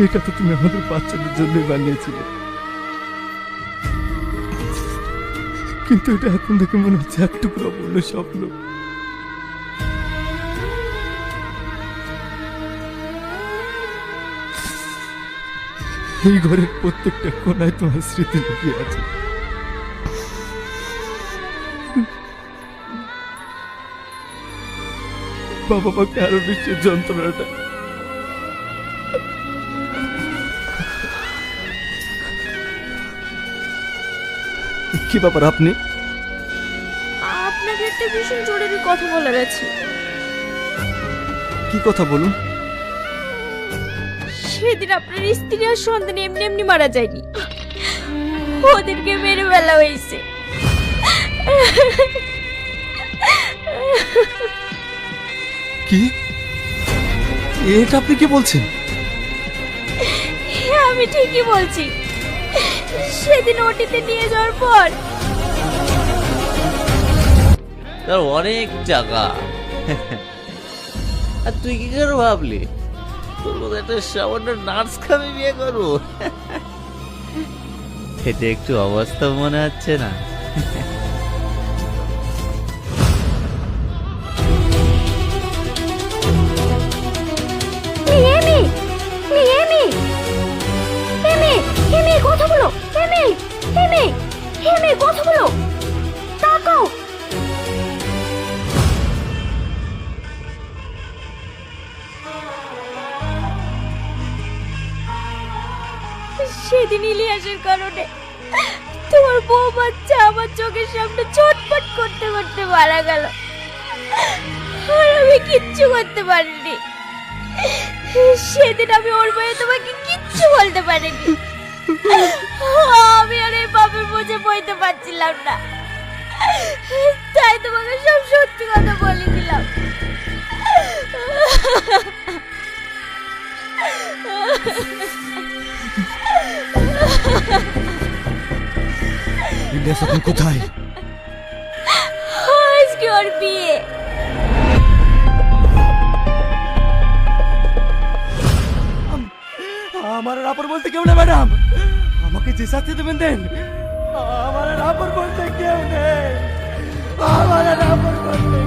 এটা তো তুমি আমাদের বাচ্চাদের জন্যই বানিয়েছিলে, কিন্তু এটা এখন দেখে মনে হচ্ছে এক টুকরো অপূর্ণ স্বপ্ন। এই ঘরের প্রত্যেকটা কোনায় তোমার স্মৃতি লুকিয়ে আছে। বাবা মাকে আরো বিশ্বের যন্ত্রণাটা। কি ব্যাপার আপনি? আপনাকে একটা ভীষণ জরুরি কথা বলার আছে। কি কথা বলুন? সেদিন আপনার স্ত্রী আর সন্তান এমনি এমনি মারা যায়নি, ওদেরকে মেরে ফেলা হয়েছে। কি? এটা আপনি কি বলছেন? হ্যাঁ, আমি ঠিকই বলছি। সেদিন ওটিতে নিয়ে যাওয়ার পর তার অনেক টাকা। আর তুই কি করে ভাবলি তোর মতো একটা সামান্য নার্সকে আমি বিয়ে করবো? এটা একটু অবাস্তব মনে হচ্ছে না? কথা বলো, কথা বলো, তাকাও। সেদিন ইলিয়াসের কারণে তোমার বউ বাচ্চা আমার চোখের সামনে ছটফট করতে করতে মারা গেল, আর আমি কিচ্ছু করতে পারিনি। সেদিন আমি ওর ভয়ে তোমাকে কিচ্ছু বলতে পারিনি। আমি আর এই বাপের বোঝে বইতে পারছিলাম না, তাই তোমাকে সব সত্যি কথা বলে দিলাম। ইলিয়াস আপনি কোথায়? আজকে ওর বিয়ে। আমার রাপর বলতে কেউ নেই ম্যাডাম, আমাকে যে শাস্তি দেবেন দেন। আমার রাপর বলতে কেউ নেই, আমার রাপর বলতে